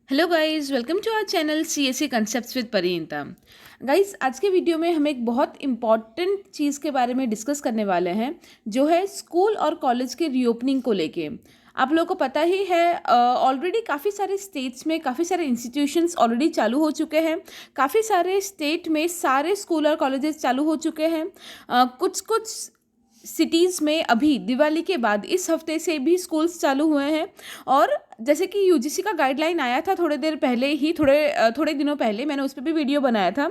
Hello guys, welcome to our channel CSC concepts with Parineeta. Guys, आज के video में हम एक बहुत इम्पॉर्टेंट चीज़ के बारे में डिस्कस करने वाले हैं, जो है स्कूल और कॉलेज के रीओपनिंग को लेके। आप लोगों को पता ही है, ऑलरेडी काफ़ी सारे स्टेट्स में काफ़ी सारे इंस्टीट्यूशंस ऑलरेडी चालू हो चुके हैं। काफ़ी सारे स्टेट में सारे स्कूल और कॉलेजेस चालू हो चुके हैं। कुछ कुछ सिटीज़ में अभी दिवाली के बाद इस हफ्ते से भी स्कूल्स चालू हुए हैं। और जैसे कि यूजीसी का गाइडलाइन आया था थोड़ी देर पहले ही, थोड़े दिनों पहले मैंने उस पर भी वीडियो बनाया था।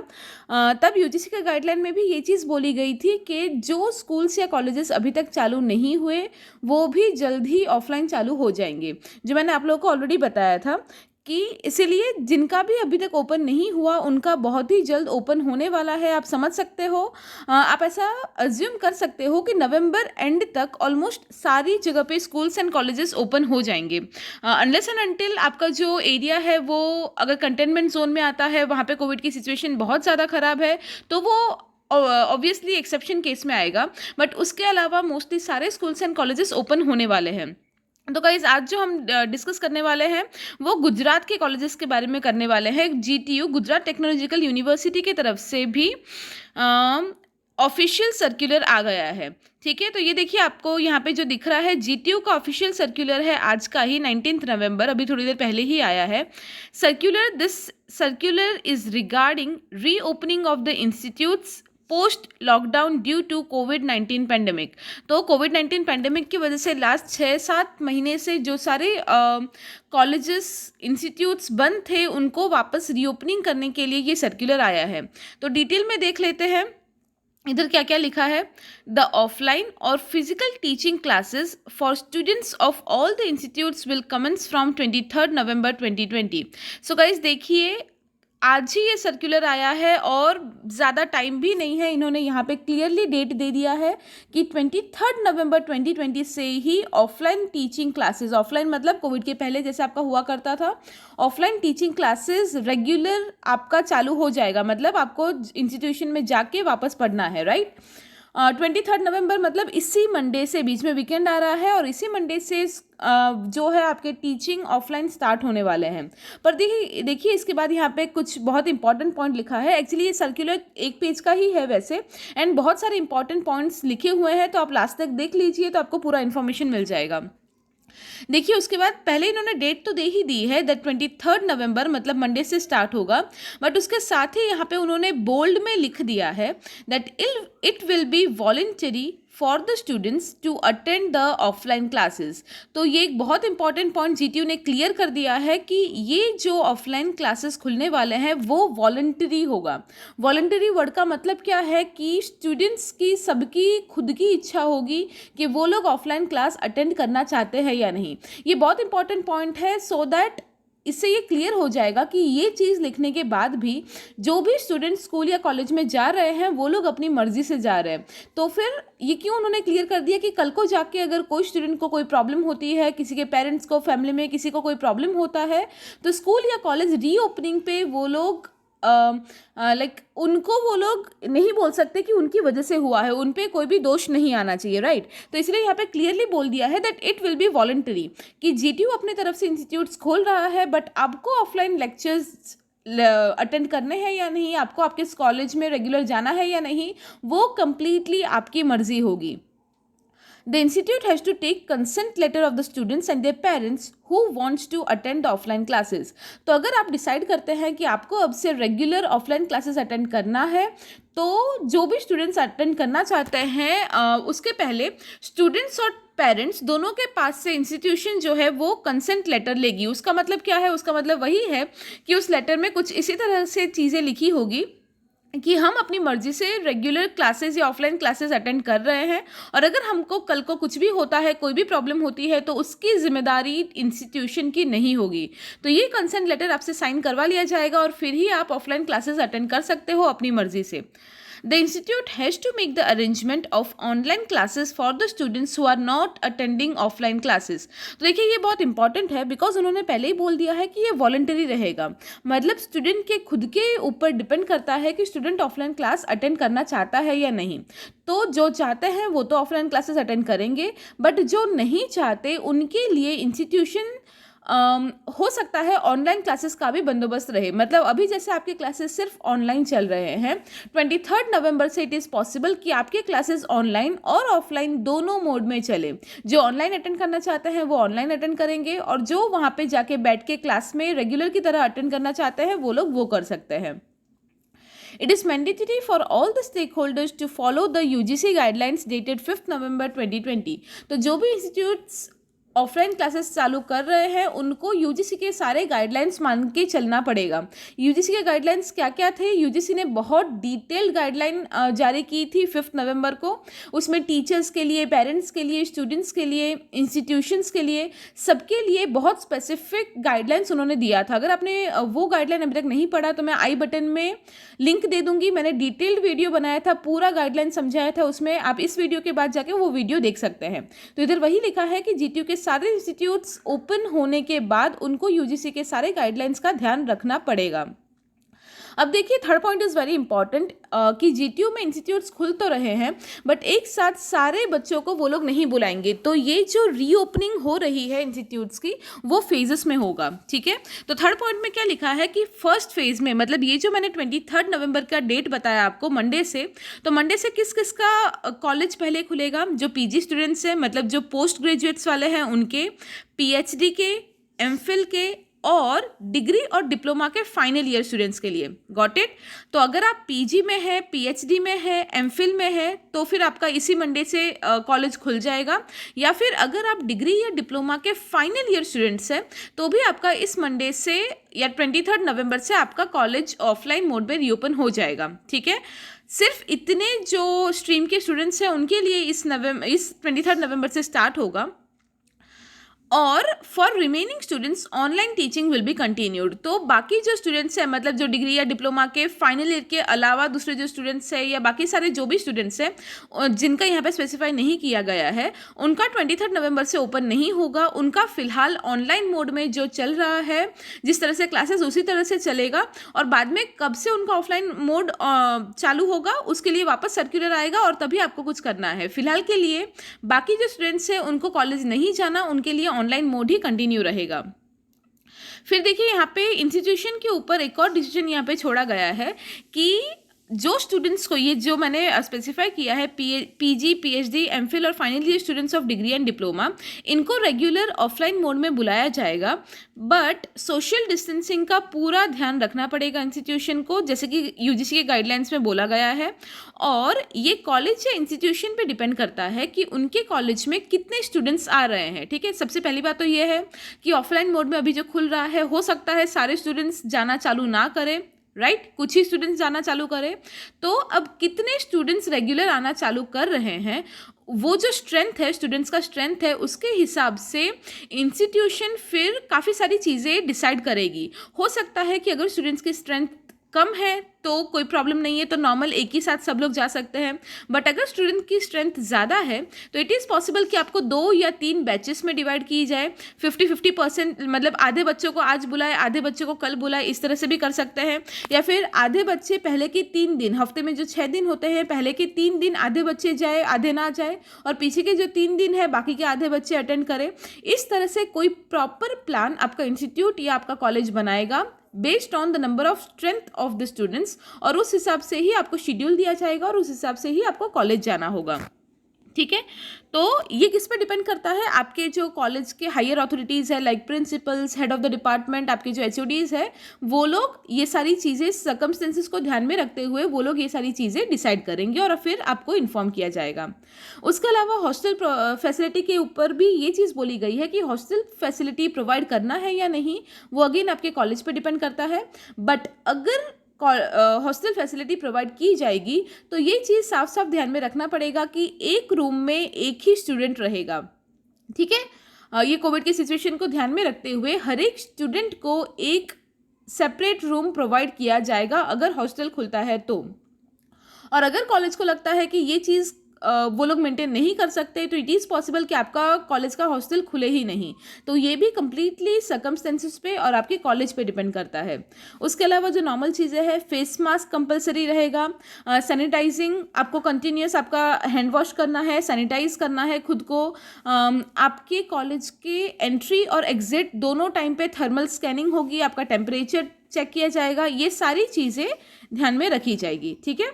तब यूजीसी के गाइडलाइन में भी ये चीज़ बोली गई थी कि जो स्कूल्स या कॉलेजेस अभी तक चालू नहीं हुए वो भी जल्द ही ऑफलाइन चालू हो जाएंगे, जो मैंने आप लोगों को ऑलरेडी बताया था कि इसीलिए जिनका भी अभी तक ओपन नहीं हुआ उनका बहुत ही जल्द ओपन होने वाला है। आप समझ सकते हो, आप ऐसा अज्यूम कर सकते हो कि नवंबर एंड तक ऑलमोस्ट सारी जगह पे स्कूल्स एंड कॉलेजेस ओपन हो जाएंगे। अनलेस एंड अनटिल आपका जो एरिया है वो अगर कंटेनमेंट जोन में आता है, वहाँ पे कोविड की सिचुएशन बहुत ज़्यादा ख़राब है, तो वो ऑब्वियसली एक्सेप्शन केस में आएगा। बट उसके अलावा मोस्टली सारे स्कूल्स एंड कॉलेजेस ओपन होने वाले हैं। तो गाइज, आज जो हम डिस्कस करने वाले हैं वो गुजरात के कॉलेजेस के बारे में करने वाले हैं। जीटीयू, गुजरात टेक्नोलॉजिकल यूनिवर्सिटी की तरफ से भी ऑफिशियल सर्कुलर आ गया है। ठीक है, तो ये देखिए, आपको यहाँ पे जो दिख रहा है जीटीयू का ऑफिशियल सर्कुलर है, आज का ही 19 नवंबर, अभी थोड़ी देर पहले ही आया है circular. This circular is regarding reopening of the institutes post lockdown due to कोविड-19 पैंडेमिक। तो कोविड-19 पैंडेमिक की वजह से लास्ट 6-7 महीने से जो सारे कॉलेजेस इंस्टीट्यूट्स बंद थे उनको वापस रीओपनिंग करने के लिए ये सर्कुलर आया है। तो डिटेल में देख लेते हैं इधर क्या क्या लिखा है। द ऑफलाइन और physical teaching classes for students of all the institutes will commence from 23 November 2020। So guys देखिए, आज ही ये सर्कुलर आया है और ज़्यादा टाइम भी नहीं है। इन्होंने यहाँ पे क्लियरली डेट दे दिया है कि 23 नवंबर 2020 से ही ऑफलाइन टीचिंग क्लासेस, ऑफलाइन मतलब कोविड के पहले जैसे आपका हुआ करता था, ऑफलाइन टीचिंग क्लासेस रेगुलर आपका चालू हो जाएगा। मतलब आपको इंस्टीट्यूशन में जाके वापस पढ़ना है, राइट। 23 नवंबर मतलब इसी मंडे से, बीच में वीकेंड आ रहा है और इसी मंडे से जो है आपके टीचिंग ऑफलाइन स्टार्ट होने वाले हैं। पर देखिए इसके बाद यहाँ पे कुछ बहुत इंपॉर्टेंट पॉइंट लिखा है। एक्चुअली ये सर्कुलर एक पेज का ही है वैसे, एंड बहुत सारे इंपॉर्टेंट पॉइंट्स लिखे हुए हैं, तो आप लास्ट तक देख लीजिए तो आपको पूरा इन्फॉर्मेशन मिल जाएगा। देखिए उसके बाद पहले इन्होंने डेट तो दे ही दी है दैट 23 नवंबर मतलब मंडे से स्टार्ट होगा, बट उसके साथ ही यहाँ पे उन्होंने बोल्ड में लिख दिया है that it will be voluntary for the students to attend the offline classes. तो ये एक बहुत इंपॉर्टेंट पॉइंट जीटीयू ने क्लियर कर दिया है कि ये जो ऑफलाइन क्लासेस खुलने वाले हैं वो वॉलंटरी होगा। वॉलंटरी वर्ड का मतलब क्या है कि स्टूडेंट्स की सबकी खुद की इच्छा होगी कि वो लोग ऑफलाइन क्लास अटेंड करना चाहते हैं या नहीं। ये बहुत इंपॉर्टेंट पॉइंट है, सो दैट इससे ये क्लियर हो जाएगा कि ये चीज़ लिखने के बाद भी जो भी स्टूडेंट स्कूल या कॉलेज में जा रहे हैं वो लोग अपनी मर्जी से जा रहे हैं। तो फिर ये क्यों उन्होंने क्लियर कर दिया कि कल को जाके अगर कोई स्टूडेंट को कोई प्रॉब्लम होती है, किसी के पेरेंट्स को, फैमिली में किसी को कोई प्रॉब्लम होता है, तो स्कूल या कॉलेज रीओपनिंग पे वो लोग उनको वो लोग नहीं बोल सकते कि उनकी वजह से हुआ है, उन पे कोई भी दोष नहीं आना चाहिए, राइट। तो इसलिए यहाँ पे क्लियरली बोल दिया है that it will B voluntary, कि जीटीयू अपने तरफ से इंस्टीट्यूट्स खोल रहा है, बट आपको ऑफलाइन लेक्चर्स अटेंड करने हैं या नहीं, आपको आपके कॉलेज में रेगुलर जाना है या नहीं, वो कंप्लीटली आपकी मर्जी होगी। The institute has to take consent letter of the students and their parents who wants to attend the offline classes। तो अगर आप डिसाइड करते हैं कि आपको अब से रेगुलर ऑफलाइन क्लासेस अटेंड करना है, तो जो भी स्टूडेंट्स अटेंड करना चाहते हैं उसके पहले स्टूडेंट्स और पेरेंट्स दोनों के पास से इंस्टीट्यूशन जो है वो कंसेंट लेटर लेगी। उसका मतलब क्या है? उसका मतलब वही है कि उस लेटर में कुछ इसी तरह से चीज़ें लिखी होगी कि हम अपनी मर्जी से रेगुलर क्लासेस या ऑफलाइन क्लासेस अटेंड कर रहे हैं, और अगर हमको कल को कुछ भी होता है, कोई भी प्रॉब्लम होती है, तो उसकी जिम्मेदारी इंस्टीट्यूशन की नहीं होगी। तो ये कंसेंट लेटर आपसे साइन करवा लिया जाएगा और फिर ही आप ऑफलाइन क्लासेस अटेंड कर सकते हो अपनी मर्जी से। The institute has to make the arrangement of online classes for the students who are not attending offline classes। तो देखिए ये बहुत इंपॉर्टेंट है, बिकॉज उन्होंने पहले ही बोल दिया है कि ये वॉलंटरी रहेगा। मतलब स्टूडेंट के खुद के ऊपर डिपेंड करता है कि स्टूडेंट ऑफलाइन क्लास अटेंड करना चाहता है या नहीं। तो जो चाहते हैं वो तो ऑफलाइन क्लासेस अटेंड करेंगे, बट जो नहीं चाहते उनके लिए इंस्टीट्यूशन हो सकता है ऑनलाइन क्लासेस का भी बंदोबस्त रहे, मतलब अभी जैसे आपके क्लासेस सिर्फ ऑनलाइन चल रहे हैं, 23 नवंबर से इट इज़ पॉसिबल कि आपके क्लासेस ऑनलाइन और ऑफलाइन दोनों मोड में चले। जो ऑनलाइन अटेंड करना चाहते हैं वो ऑनलाइन अटेंड करेंगे, और जो वहाँ पे जाके बैठ के क्लास में रेगुलर की तरह अटेंड करना चाहते हैं वो लोग वो कर सकते हैं। It is mandatory for all the stakeholders to follow the UGC guidelines dated 5th November 2020। तो जो भी इंस्टीट्यूट्स ऑफलाइन क्लासेस चालू कर रहे हैं उनको यूजीसी के सारे गाइडलाइंस मान के चलना पड़ेगा। यूजीसी के गाइडलाइंस क्या क्या थे? यूजीसी ने बहुत डिटेल्ड गाइडलाइन जारी की थी 5 नवंबर को। उसमें टीचर्स के लिए, पेरेंट्स के लिए, स्टूडेंट्स के लिए, इंस्टीट्यूशंस के लिए, सबके लिए बहुत स्पेसिफिक गाइडलाइंस उन्होंने दिया था। अगर आपने वो गाइडलाइन अभी तक नहीं पढ़ा तो मैं आई बटन में लिंक दे दूंगी। मैंने डिटेल्ड वीडियो बनाया था, पूरा गाइडलाइन समझाया था उसमें, आप इस वीडियो के बाद जाके वो वीडियो देख सकते हैं। तो इधर वही लिखा है कि जीटीयू के सारे इंस्टीट्यूट्स ओपन होने के बाद उनको यूजीसी के सारे गाइडलाइंस का ध्यान रखना पड़ेगा। अब देखिए third point is very important कि जीटीयू में इंस्टीट्यूट्स खुल तो रहे हैं बट एक साथ सारे बच्चों को वो लोग नहीं बुलाएंगे। तो ये जो रीओपनिंग हो रही है इंस्टीट्यूट्स की वो फेजेस में होगा, ठीक है। तो थर्ड पॉइंट में क्या लिखा है कि फर्स्ट फेज में, मतलब ये जो मैंने 23 नवंबर का डेट बताया आपको मंडे से, तो मंडे से किस किस का कॉलेज पहले खुलेगा? जो पीजी स्टूडेंट्स हैं, मतलब जो पोस्ट ग्रेजुएट्स वाले हैं उनके, पीएचडी के, एमफिल के और डिग्री और डिप्लोमा के फाइनल ईयर स्टूडेंट्स के लिए। Got it? तो अगर आप पीजी में है, पीएचडी में है, एमफिल में है तो फिर आपका इसी मंडे से कॉलेज खुल जाएगा, या फिर अगर आप डिग्री या डिप्लोमा के फाइनल ईयर स्टूडेंट्स हैं तो भी आपका इस मंडे से या 23 नवंबर से आपका कॉलेज ऑफलाइन मोड में रीओपन हो जाएगा, ठीक है। सिर्फ इतने जो स्ट्रीम के स्टूडेंट्स हैं उनके लिए इस 23 नवंबर से स्टार्ट होगा, और for remaining students online teaching will be continued. तो बाकी जो स्टूडेंट्स हैं, मतलब जो डिग्री या डिप्लोमा के फाइनल ईयर के अलावा दूसरे जो स्टूडेंट्स हैं या बाकी सारे जो भी स्टूडेंट्स हैं जिनका यहाँ पे स्पेसिफाई नहीं किया गया है, उनका 23 नवंबर से ओपन नहीं होगा। उनका फिलहाल ऑनलाइन मोड में जो चल रहा है, जिस तरह से क्लासेस उसी तरह से चलेगा, और बाद में कब से उनका ऑफलाइन मोड चालू होगा उसके लिए वापस सर्कुलर आएगा और तभी आपको कुछ करना है। फिलहाल के लिए बाकी जो स्टूडेंट्स हैं उनको कॉलेज नहीं जाना, उनके लिए ऑनलाइन मोड ही कंटिन्यू रहेगा। फिर देखिए यहाँ पे इंस्टीट्यूशन के ऊपर एक और डिसीजन यहाँ पे छोड़ा गया है कि जो स्टूडेंट्स को, ये जो मैंने स्पेसिफाई किया है, पीजी, पीएचडी, एमफिल और final year students of degree and diploma, इनको रेगुलर ऑफलाइन मोड में बुलाया जाएगा, बट सोशल डिस्टेंसिंग का पूरा ध्यान रखना पड़ेगा इंस्टीट्यूशन को, जैसे कि यूजीसी के गाइडलाइंस में बोला गया है। और ये कॉलेज या इंस्टीट्यूशन पे डिपेंड करता है कि उनके कॉलेज में कितने स्टूडेंट्स आ रहे हैं, ठीक है। सबसे पहली बात तो ये है कि ऑफलाइन मोड में अभी जो खुल रहा है, हो सकता है सारे स्टूडेंट्स जाना चालू ना करें, राइट, कुछ ही स्टूडेंट्स जाना चालू करें। तो अब कितने स्टूडेंट्स रेगुलर आना चालू कर रहे हैं, वो जो स्ट्रेंथ है, स्टूडेंट्स का स्ट्रेंथ है, उसके हिसाब से इंस्टीट्यूशन फिर काफ़ी सारी चीज़ें डिसाइड करेगी। हो सकता है कि अगर स्टूडेंट्स की स्ट्रेंथ कम है तो कोई प्रॉब्लम नहीं है, तो नॉर्मल एक ही साथ सब लोग जा सकते हैं। बट अगर स्टूडेंट की स्ट्रेंथ ज़्यादा है तो इट इज़ पॉसिबल कि आपको 2 या 3 बैचेस में डिवाइड की जाए, 50-50%, मतलब आधे बच्चों को आज बुलाए, आधे बच्चों को कल बुलाए, इस तरह से भी कर सकते हैं। या फिर आधे बच्चे पहले के 3 दिन, हफ्ते में जो 6 दिन होते हैं, पहले के 3 दिन आधे बच्चे जाए, आधे ना जाए, और पीछे के जो 3 दिन है बाकी के आधे बच्चे अटेंड करें। इस तरह से कोई प्रॉपर प्लान आपका इंस्टीट्यूट या आपका कॉलेज बनाएगा based on the number of strength of the students, और उस हिसाब से ही आपको शेड्यूल दिया जाएगा और उस हिसाब से ही आपको कॉलेज जाना होगा, ठीक है। तो ये किस पे डिपेंड करता है? आपके जो कॉलेज के हायर अथॉरिटीज़ है, like principles, head of the department, आपके जो एचओडीज़ है, वो लोग ये सारी चीज़ें, सर्कमस्टेंसेस को ध्यान में रखते हुए वो लोग ये सारी चीज़ें डिसाइड करेंगे और फिर आपको इन्फॉर्म किया जाएगा। उसके अलावा हॉस्टल फैसिलिटी के ऊपर भी ये चीज़ बोली गई है कि हॉस्टल फैसिलिटी प्रोवाइड करना है या नहीं, वो अगेन आपके कॉलेज पर डिपेंड करता है। बट अगर हॉस्टल फैसिलिटी प्रोवाइड की जाएगी तो ये चीज़ साफ साफ ध्यान में रखना पड़ेगा कि एक रूम में एक ही स्टूडेंट रहेगा, ठीक है। ये कोविड की सिचुएशन को ध्यान में रखते हुए हर एक स्टूडेंट को एक सेपरेट रूम प्रोवाइड किया जाएगा अगर हॉस्टल खुलता है तो। और अगर कॉलेज को लगता है कि ये चीज़ वो लोग मेंटेन नहीं कर सकते तो इट इज़ पॉसिबल कि आपका कॉलेज का हॉस्टल खुले ही नहीं। तो ये भी कंप्लीटली सर्कमस्टेंसेस पे और आपके कॉलेज पे डिपेंड करता है। उसके अलावा जो नॉर्मल चीज़ें हैं, फेस मास्क कंपलसरी रहेगा, सैनिटाइजिंग आपको कंटिन्यूस आपका हैंड वॉश करना है, सैनिटाइज करना है खुद को। आपके कॉलेज के एंट्री और एग्जिट दोनों टाइम पे थर्मल स्कैनिंग होगी, आपका टेम्परेचर चेक किया जाएगा, ये सारी चीज़ें ध्यान में रखी जाएगी, ठीक है।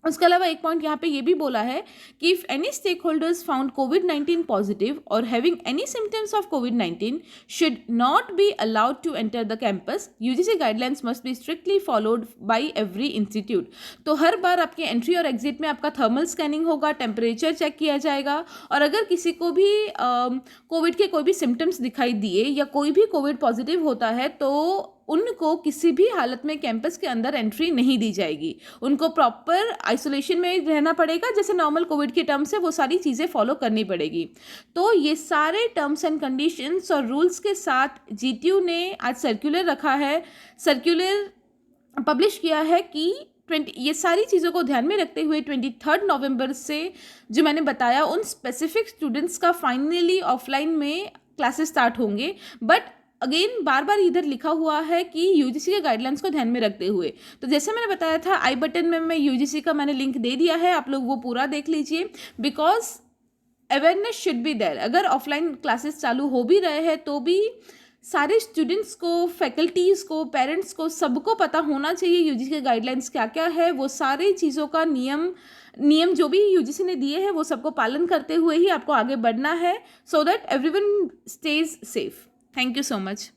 उसके अलावा एक पॉइंट यहाँ पे ये भी बोला है कि if any stake holders found कोविड-19 पॉजिटिव और हैविंग एनी सिम्टम्स ऑफ कोविड-19 should not be allowed to enter the campus. UGC guidelines must be strictly followed by every institute. तो हर बार आपके एंट्री और एग्जिट में आपका थर्मल स्कैनिंग होगा, टेम्परेचर चेक किया जाएगा, और अगर किसी को भी कोविड के कोई भी सिम्टम्स दिखाई दिए या कोई भी कोविड पॉजिटिव होता है तो उनको किसी भी हालत में कैंपस के अंदर एंट्री नहीं दी जाएगी। उनको प्रॉपर आइसोलेशन में रहना पड़ेगा, जैसे नॉर्मल कोविड के टर्म्स है वो सारी चीज़ें फॉलो करनी पड़ेगी। तो ये सारे टर्म्स एंड कंडीशंस और रूल्स के साथ जीटीयू ने आज सर्कुलर रखा है, सर्कुलर पब्लिश किया है कि ये सारी चीज़ों को ध्यान में रखते हुए 23 नवंबर से जो मैंने बताया उन स्पेसिफिक स्टूडेंट्स का फाइनली ऑफलाइन में क्लासेस स्टार्ट होंगे। बट अगेन बार बार इधर लिखा हुआ है कि यूजीसी के गाइडलाइंस को ध्यान में रखते हुए। तो जैसे मैंने बताया था आई बटन में मैं यूजीसी का मैंने लिंक दे दिया है, आप लोग वो पूरा देख लीजिए, because awareness should be there. अगर ऑफलाइन क्लासेस चालू हो भी रहे हैं तो भी सारे स्टूडेंट्स को, फैकल्टीज़ को, पेरेंट्स को, सबको पता होना चाहिए यूजीसी के गाइडलाइंस क्या क्या है। वो सारी चीज़ों का नियम जो भी यूजीसी ने दिए हैं वो सबको पालन करते हुए ही आपको आगे बढ़ना है, so that everyone stage safe. Thank you so much.